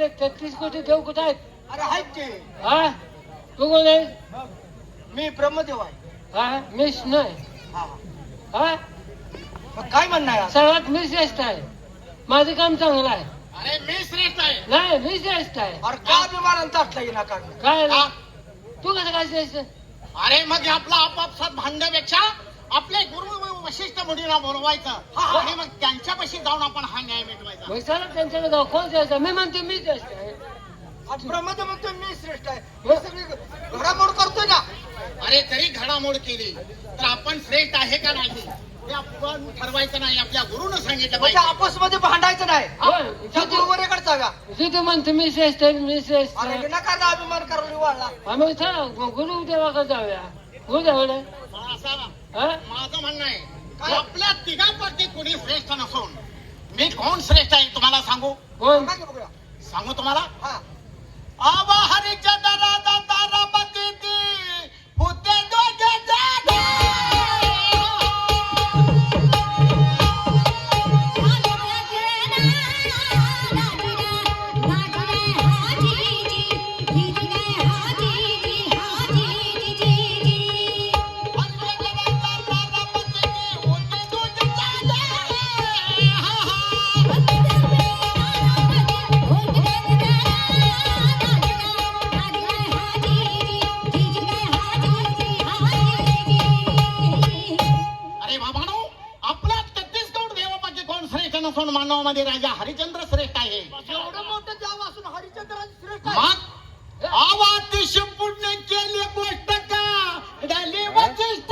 आपल्याला 33 कोटी देव कुठं आहेत? अरे आहेत की. हा तू कोण आहे? मी ब्रह्मदेव आहे. हा मीच नाही. हा हा मग काय म्हणणं आहे? सर्वात मी श्रेष्ठ आहे. माझं काम चांगलं आहे. अरे मी श्रेष्ठ आहे. नाही मी श्रेष्ठ आहे. अरे का अभिमानानं ताटला येणार का? काय का? तू कसं काय श्रेष्ठ? अरे मग आपला आपापसात भांडण्यापेक्षा आपले गुरु वशिष्ठ मुनीला बोलवायचं आणि मग त्यांच्यापाशी जाऊन आपण हा न्याय मिटवायचा. मग चला त्यांच्याकडे जाऊ. कोण श्रेष्ठ? मी म्हणते मी श्रेष्ठ आहे. आज ब्रह्मदेव म्हणतोय मी श्रेष्ठ आहे. हे सगळी घडामोड करतोय ना. अरे जरी घडामोड केली तर आपण श्रेष्ठ आहे का नाही हे आपण ठरवायचं नाही. आपल्या गुरुनं सांगितलं म्हणजे पाहिजे. आपसमध्ये भांडायचं नाही. त्या गुरुवरेकडचा का? तिथे म्हणते मी श्रेष्ठ आहे मी श्रेष्ठ अरे आहे. विनाकारण अभिमान करायला वाढला. आम्ही चला गुरु देवाकडे जाऊया. गुरु देवाकडे मला असा हा माझं म्हणणं आहे काय? आपल्या तिघांपैकी कोणी श्रेष्ठ नसून मी कोण श्रेष्ठ आहे तुम्हाला सांगू कोण? सांगा की बघूया. सांगू तुम्हाला हा आवा हरिचंद्र राजा तारापती होते दोघे जागे. अरे बाबांनो आपल्या छत्तीसगड देवापैकी कोण श्रेष्ठ नसून मानवामध्ये राजा हरिचंद्र श्रेष्ठ आहे. एवढं मोठं देव असून हरिचंद्राजी श्रेष्ठ आहे. मग आवातिश पुण्य केली गोष्ट का डाली वचिष्ठ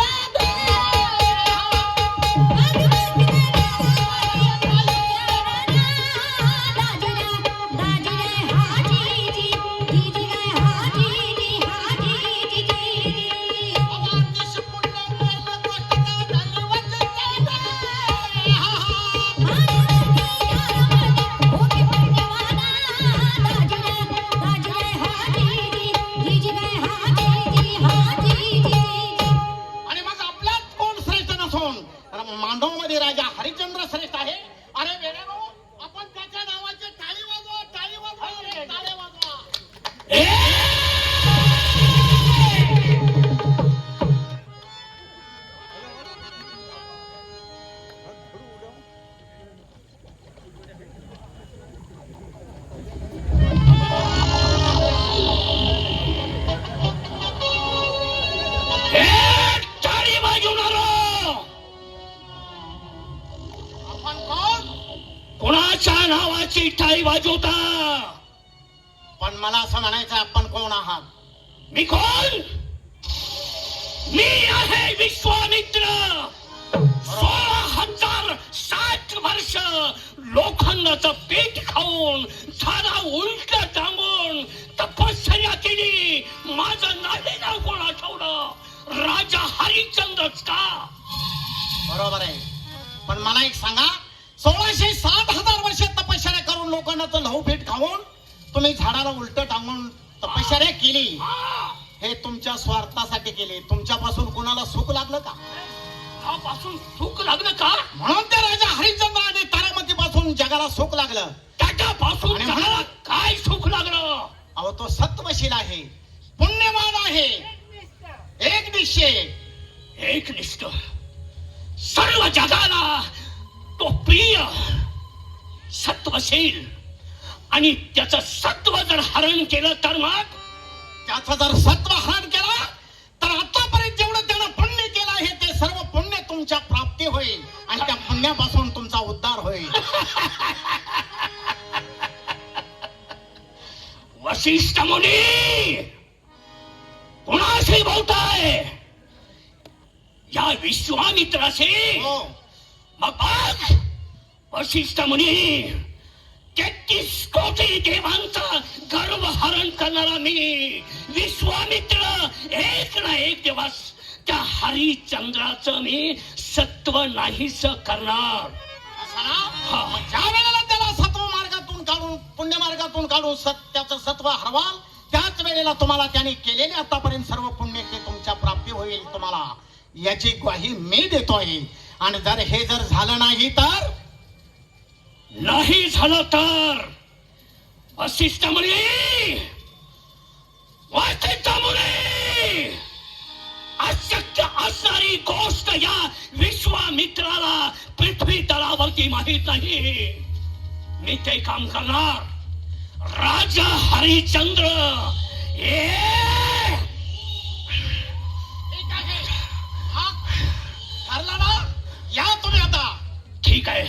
आणि मग आपल्यात कोण श्रेष्ठ नसून मांडवमध्ये राजा हरिचंद्र श्रेष्ठ आहे. अरे वेड्यानो आपण त्याच्या नावाची टाळी वाजवा टाळी वाजवा टाळी वाजवा. टाळी वाजवणारो आपण कोण कोणाच्या नावाची टाळी वाजवता? पण मला असं म्हणायचं आपण कोण आहात? मी कोण? मी आहे विश्वामित्र. 16,060 वर्ष लोखंडाचं पीठ खाऊन झाडा उलट टांगून तपश्चर्या केली. माझं नाही नाव कोण आठवलं? राजा हरिश्चंद्रच का? बरोबर आहे. पण मला एक सांगा 1660,000 वर्ष तपश्चर्या करून लोखंडाचं लहू पीठ खाऊन तुम्ही झाडाला उलट टांगून तपश्चर्या केली हे तुमच्या स्वार्थासाठी केले. तुमच्यापासून कुणाला सुख लागलं का? पासून सुख लागलं का? म्हणून त्या राजा हरिश्चंद्र आणि तारामती पासून जगाला सुख लागलं. त्याच्यापासून आणि जगाला काय सुख लागलं? अहो तो सत्वशील आहे, पुण्यवान आहे, एकनिष्ठ एकनिष्ठ सर्व जगाला तो प्रिय सत्वशील. आणि त्याचं सत्व जर हरण केलं तर मग त्याचं जर सत्व हरण केलं तर आतापर्यंत जेवढं त्यानं पुण्य केलं आहे ते सर्व पुण्य तुमच्या प्राप्ती होईल आणि त्या पुण्यापासून तुमचा उद्धार होईल. वशिष्ठ मुनी कोणाशी बोलताय? या विश्वामित्राशी? हो. मग बघ वशिष्ठ मुनी 33 कोटी देवांचा गर्व हरण करणारा मी विश्वामित्र एक ना एक दिवस त्या हरिश्चंद्राचं मी सत्व नाहीस करणार. असं ना? मग ज्या वेळेला त्याला सत्व मार्गातून काढून पुण्य मार्गातून काढून त्याचं सत्व हरवाल त्याच वेळेला तुम्हाला त्याने केलेले आतापर्यंत सर्व पुण्य ते तुमच्या प्राप्ती होईल. तुम्हाला याची ग्वाही मी देतोय. आणि जर हे झालं नाही तर नाही झालं तर वसिष्ठ मुनी, वसिष्ठ मुनी, अशक्य असणारी गोष्ट या विश्वामित्राला पृथ्वी तलावरती माहित नाही. मी ते काम करणार. राजा हरिश्चंद्र ठरला ना? या तुम्ही आता. ठीक आहे,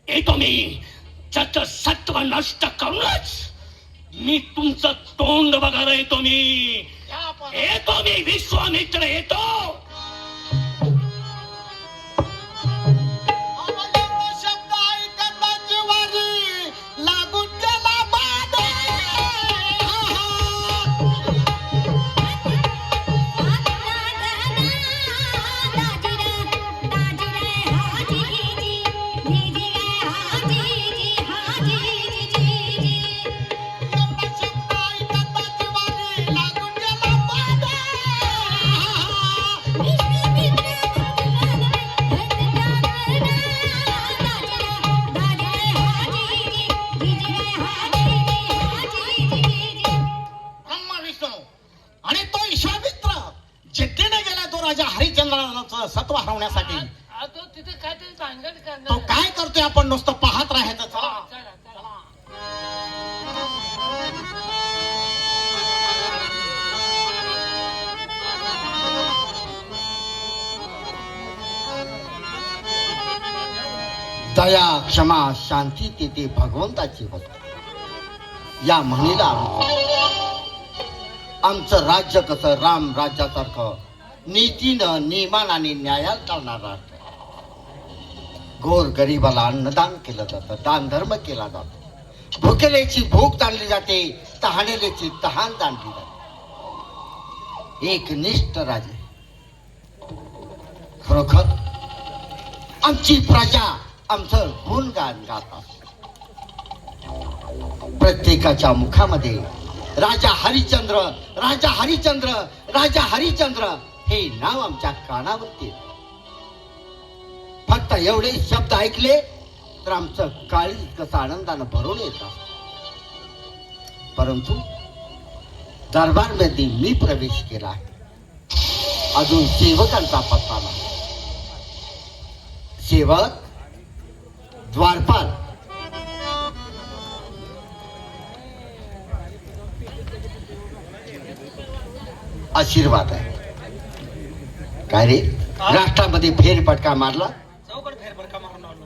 येतो मी. त्याचं सत्व नष्ट करूनच मी तुमचं तोंड बघायला येतो. मी विश्वामित्र येतो. शब्द ऐकता जिवारी लागून गेला बाधे. आणि तो विश्वामित्र जिद्दीने गेला तो राजा हरिश्चंद्राचं सत्व हरवण्यासाठी. तो तिथे काहीतरी भानगड तो करणार. काय करतोय आपण नुसतं पाहत राहायचं. चला. चला चला. दया क्षमा शांती तिथे भगवंताची वस्तू. या म्हणीला आमचं राज्य कसं राम राज्यासारखं नीतीनं नियमान आणि न्यायात चालणार राज्य. गोर गरिबाला अन्नदान केलं जातं, दान धर्म केला जातो, भुकेलेची भूक ताणली जाते, तहानेलेची तहान ताणली जाते. एक निष्ठ राजे. खरोखर आमची प्रजा आमचं गुणगान गातात. प्रत्येकाच्या मुखामध्ये राजा हरिश्चंद्र, राजा हरिश्चंद्र, राजा हरिश्चंद्र हे नाव आमच्या कानावरती. फक्त एवढे शब्द ऐकले तर आमचं काळी कसं आनंदानं भरून येतं. परंतु दरबारमध्ये मी प्रवेश केला आहे, अजून सेवकांचा पत्ता नाही. सेवक द्वारपाल आशीर्वाद आहे. काय रे राष्ट्रामध्ये फेरफटका मारला? चौकट फेरफटका मारून आलो.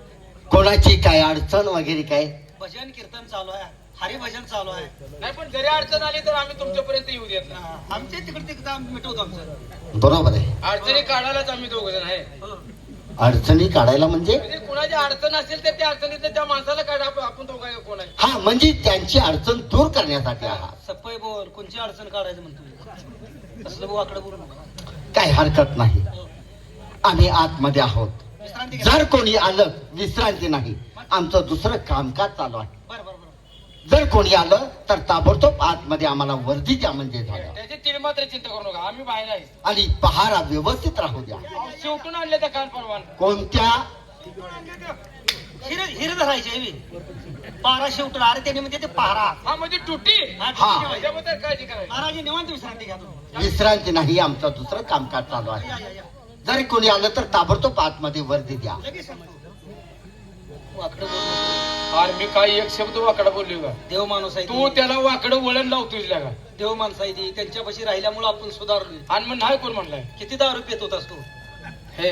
कोणाची काय अडचण वगैरे काय? भजन कीर्तन चालू आहे, हरिभजन चालू आहे. नाही पण जरी अडचण आली तर आम्ही तुमच्यापर्यंत येऊ देत नाही. आमच्या तिकडे तिकडे आम्ही मिटवतो आमचं. बरोबर आहे. अडचणी काढायलाच आम्ही दोघ जण आहे. अडचणी काढायला म्हणजे म्हणजे कुणाची अडचण असेल तर त्या अडचणीत त्या माणसाला काढा. आपण दोघा कोण आहे? हा म्हणजे त्यांची अडचण दूर करण्यासाठी आहात. सप्पई बोल, कोणची अडचण काढायचं म्हणतो. तसलं आकडे बोलू नका. काही हरकत नाही. आम्ही आतमध्ये आहोत. विश्रांती घ्या. जर कोणी आलं विश्रांती नाही, आमचं दुसरं कामकाज चालू आहे. बरं बरं बरं. जर कोणी आलं तर ताबडतोब आतमध्ये आम्हाला वर्दी द्या म्हणजे झालं. त्याची तीळ मात्र चिंता करू नका. आम्ही बाहेर आहे. आणि पहारा व्यवस्थित राहू द्या. शेवटून आणले त्या काल परवान. कोणत्या? हिर धरायची आहे बी. पारा शेवटला. अरे त्याने म्हणजे ते पारा. हा म्हणजे तुटी. हा, हा. त्याच्याबद्दल काळजी करायची. महाराज निवांत विश्रांती घ्या तुम्ही. विश्रांती नाही, आमचं दुसरं कामकाज चालू आहे. या, या, या. जर कोणी आलं तर ताबडतोब आतमध्ये वर्दी द्या. लगेच सांगतो. वाकडं बोलू नका. अरे मी काही एक शब्द वाकडा बोललो का? देव माणूस आहे तू ती. त्याला वाकडं वळण लावतोस का? देव माणसं आहे ती. त्यांच्यापाशी राहिल्यामुळे आपण सुधारलोय. आणि मग नाही कोण म्हणलाय? किती दारू पित होतास तू? हे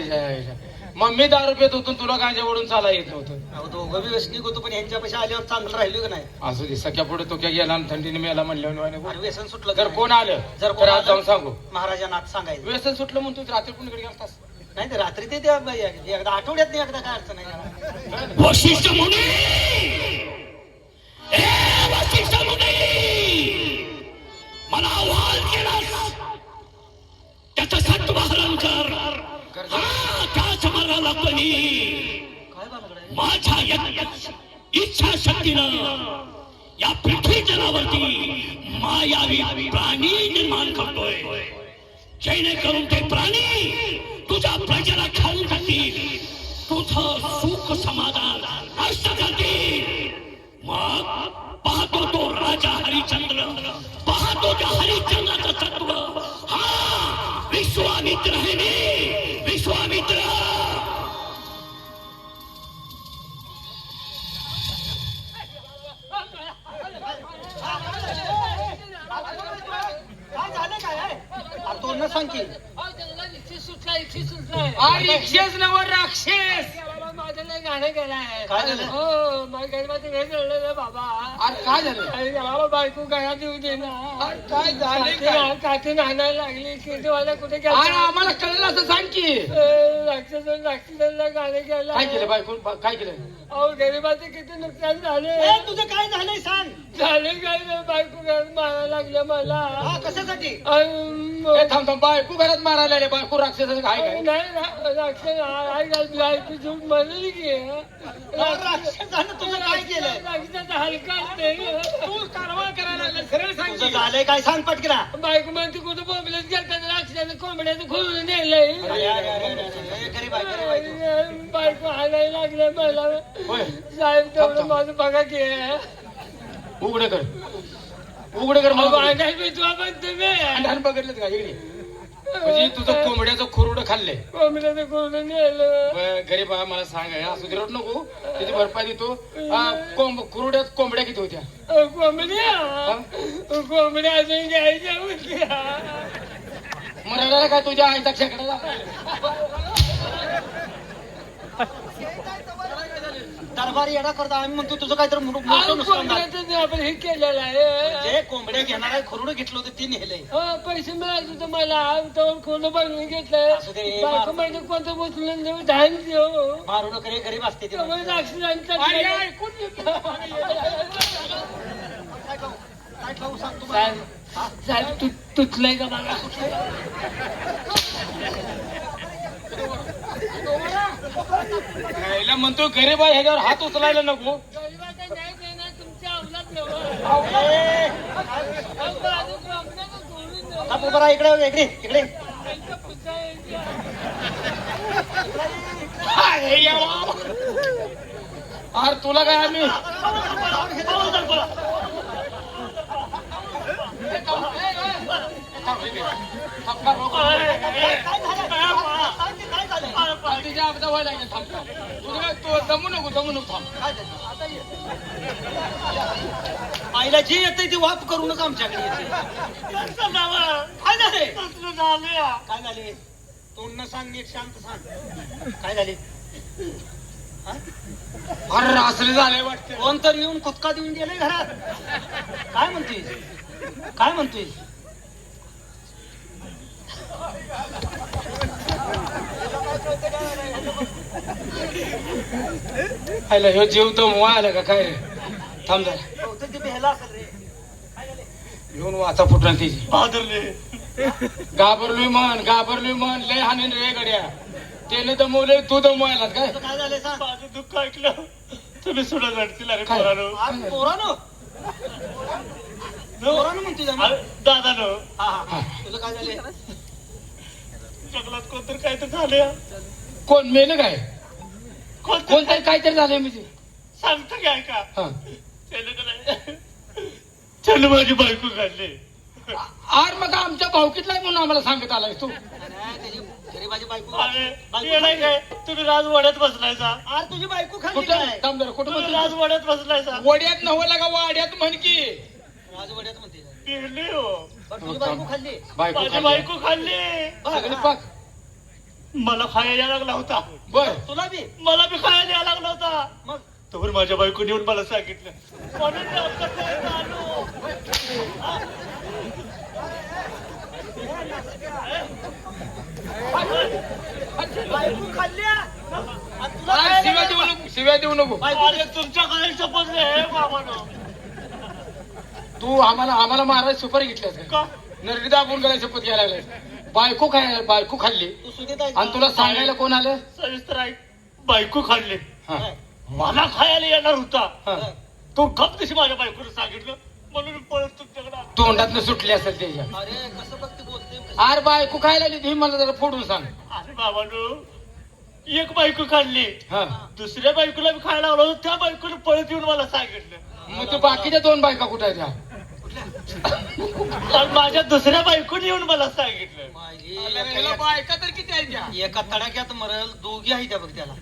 मग मी दारू पेत होतो, तुला गांजावरून चाला येत नव्हतं. अहो, दोघं बी व्यसनिक होतो, पण यांच्यापाशी आल्यावर चांगलं राहिलो का नाही? असू दे. सख्या पुढे तो क्या गेला आणि थंडीने मेला अरे म्हणल्यावर व्यसन सुटलं का जर नाही? कोण आलं जर तर कोण आज जाऊन आलं, सांगू. महाराजांना आज सांगायचं. व्यसन सुटलं म्हणून तू रात्री कुणीकडे गेलतास? नाही तर रात्री ते एकदा आठवड्यात नाही, एकदा काय अडचण नाही. वशिष्ठ मुनी, वशिष्ठ मुनी, मला आवाज केलास त्याचं सत्व हरण कर. त्याच मार्गाला लागतो मी. काय बालगड आहे? माझ्या इच्छा शक्तीनं या पृथ्वी जलावरती मायावी प्राणी निर्माण करतोय, जेणेकरून ते प्राणी तुझ्या प्रजेला खाऊन टाकतील, तुझं सुख समाधान नष्ट करतील. मग पाहतो तो तुझ्या हरिश्चंद्राचं तत्व. हा विश्वामित्र आहे मी, विश्वामित्र. काय झालं काय आहे? अरे तो न सांग की रिक्षेस नव राक्षस. माझं लय गाणं गेलाय. काय झालं? हो माझ्या गरीबाचं हे कळलं बाबा. अरे काय झालं? अरे बाबा बायको गळा देऊ दे ना. अरे काय झाले काय? काठी आणायला लागली कितीवाला कुठे अरे गेला. आम्हाला कळलं असं सांग की. राक्षसाला गाणं गेलं. काय केलं बायको? काय केलं? अहो गरीबाचं किती नुकसान झाले. ए, तुझं काय झालंय सांग. झाले काय नाही, बायको घरात मारायला लागल्या मला. हा कशासाठी? ए, थांब थांब. बायको घरात मारायला आले. बायको राक्षसाचं काय काय? नाही राक्षस आई घाल बायको झूट म्हणली की राक्षसानं तुझं काय केलंय? राक्षसाचा हलका असते. तू कारवाई करायला लागला. सरळ सांग तुझं की. झालंय काय सांग पटकरा. बायको म्हणते कुठं बोंबलत गेलतात राक्षसानं कोंबड्याचं खोलून नेलंय. गरीब आहे, गरीब आहे तू. बायको हाणायला लागल्या मला. होय. साहेब तेवढं माझं बघा की. उघडं कर. उघडं कर मला. भांडायला विधवा पण तुम्ही. अंधार बघितलं का इकडे? म्हणजे तुझं कोंबड्याचं खुरडं खाल्लंय. कोंबड्याचं खोलून नेलं. गरीब मला सांग असू दे, रडू नको. त्याची भरपाई देतो. खुरड्यात कोंबड्या किती होत्या? कोंबड्या अजून घ्यायच्या होत्या. मरायला काय तुझ्या आईचा खेकडा? दरबार येडा करता आम्ही म्हणतो तुझं काहीतरी मोठं नुकसान झालं. कोंबड्याचं आपण हे केलेलं आहे. जे कोंबड्या घेणार आहे खुरडं घेतलं होतं ते नेलंय. पैसे मिळाले होते मला. तर खोलं बनवून घेतलंय. असू दे, बायको म्हणजे कोणतं बसलं देऊ धान देऊ. मारू नका रे, गरीब असते ते. त्यामुळे राक्षसांचा काय खाऊ सांग तुम्हाला. साहेब तुटलंय का मला? यायला म्हणतो गरीब आहे, ह्याच्यावर हात उचलायला नको. गरीबाचा न्याय देणार तुमच्या अवलाद ए, का उभं राहा इकडे इकडे इकडे. अरे तुला काय आम्ही तिच्या आपदा व्हायला लागेल. थांब तुझं काय तू दमू नको थांब. आईला जी येते ती वाप करूनच आमच्याकडे येते. काय झाले? काय झाले? तोंड न सांग, नीट शांत सांग. काय झाले? अरे असले झाले वाटते. कोण तर येऊन कुदका देऊन गेले घरात. काय म्हणतोय? काय म्हणतोय? आयला ह्यो जीव तो मोळायला का काय रे? थांब जरा. बहुतेक ते बेहला असेल रे. येऊन वाचा फुटणार तिची. बहादुरले. घाबरलोय म्हण लय हाणीन रे गड्या. त्याने दमवलंय, तू दमवायला काय? काय झाले सांग. माझं दुःख ऐकलं तुम्ही सुद्धा रडतील. अरे काय? पोरानो, आज पोरानो पोरानो म्हणतोय आम्ही. दादानो, हा हा. तुझं काय झाले? जंगलात कोणतरी काहीतरी झालं. कोण मेलं काय? कोणतरी कोणतरी काहीतरी झालंय म्हणजे. सांगतो की ऐका. हा. त्यानं माझी बायको काढली. अरे मग आमच्या भावकीतला म्हणून आम्हाला सांगत आलाय तू. नाही, त्याची गरीबाची बायको. अरे बायको येणार खाल्ली. काय तुम्ही राज वड्यात बसलायचा. अरे तुझी बायको खाल्ली कुठं काय? थांब जरा, कुठं तुम्ही म्हणतो? राज वड्यात बसलायचा. वड्यात नव्हला का वाड्यात म्हण की. राजवाड्यात म्हणते. पिरली हो. पण तुझी बायको खाल्ली. बायको माझी खाल्ली. बायको खाल्ली. सगळी पाक. मला खायला यायला लागला होता. बर तुला बी मला बी खायला यायला लागला होता. मग तोवर माझ्या बायकोने येऊन मला सांगितलं. म्हणून मी आमच्या घरी आलो. बायको खाल्ल्या आणि तुला अरे, खायला शिव्या देऊ नको, शिव्या देऊ नको. बायको अरे तुमच्या घरी शपथ हे बाबानो. तू आम्हाला मारायला सुपारी घेतल्यास का? का? नरडी दाबून गेला शपथ घ्यायला लागलाय. बायको खाल्ली तू सुनीत आहे आणि तुला सांगायला कोण आलं? सविस्तर ऐक. बायको खाल्ली. हा. मला खायला येणार होता. हा. तू गप कशी माझ्या बायकोने सांगितलं म्हणून मी पळत तुमच्याकडे आलो. तोंडातनं सुटली असेल त्याच्या. अरे कसं बघ ते बोलते. अरे बायको खायला आली, ही मला जरा फोडून सांग. अरे बाबानो, एक बायको खाल्ली. हा. दुसऱ्या बायकोला मी खायला आलो होतो. त्या बायकोने पळत येऊन मला सांगितलं. मग तू बाकीच्या दोन बायका कुठे आहेत ह्या? कुठल्या? पण माझ्या दुसऱ्या बायकोने येऊन मला सांगितलं. माझी ह्याला बायका तर किती आहे त्या? एका तडाख्यात मरल दोघी आहे त्या बघ त्याला.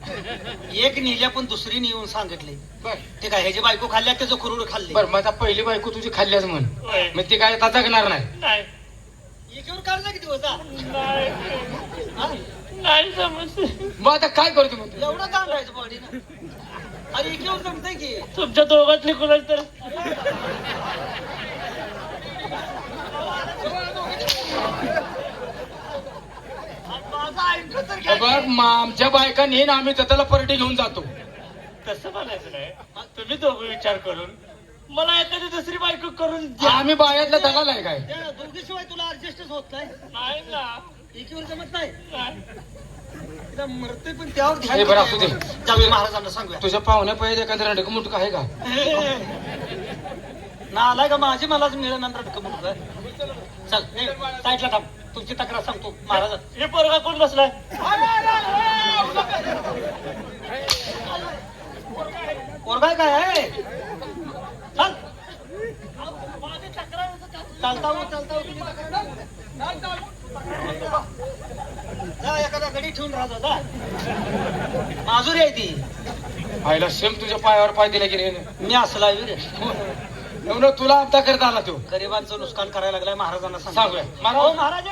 एक नेल्या पण दुसरी नेऊन सांगितले. बर ते काय ह्याची बायको खाल्ल्या त्याचं कुरुड खाल्ले. बर, मग आता पहिली बायको तुझी खाल्ल्याच म्हण, होय. मग ती काय आता जगणार नाही. नाही एकीवर काढला किती होता नाही समज. मग आता काय करतो मग तू? एवढा काढायचं बॉडी ना. अरे एकीवर जमतंय की. तुमच्या दोघातली कुणाच तर माझं ऐकलं तर हे बघ, आमच्या बायका नेन आम्ही त्याला परडी घेऊन जातो. तसं म्हणायचं नाही. तुम्ही दोघं विचार करून मला एखादी दुसरी बायको करून द्या. आम्ही बायातला दलाल आहे काय? त्या दोघीशिवाय तुला ऍडजस्टच होत नाही. नाही ना. एकीवर जमत नाही. नाही. तिला मरतोय पण त्यावर ध्यान हे बरं, असू दे. जाऊया महाराजांना सांगूया. तुझ्या पाहुण्या पाहिजे एखादं रंडक मुटका आहे का? ना आलाय का माझी मलाच मिळेल मुलगा. चल साईडला थांब. तुमची तक्रार सांगतो महाराज. हे पोरगा कोण बसलाय? पोरगा काय आहे? चल चालता हो, चालता हो. तुम्ही तक्रार जा, एखादा गडी ठेवून राहतो जा. माजुरी आहे ती. आईला सेम तुझ्या पायावर पाय दिला की नाही? मी असला रे. एवढं तुला अपदा करता आला तो. गरिबांचं नुकसान करायला लागलाय महाराजांना सांगूया. महाराज.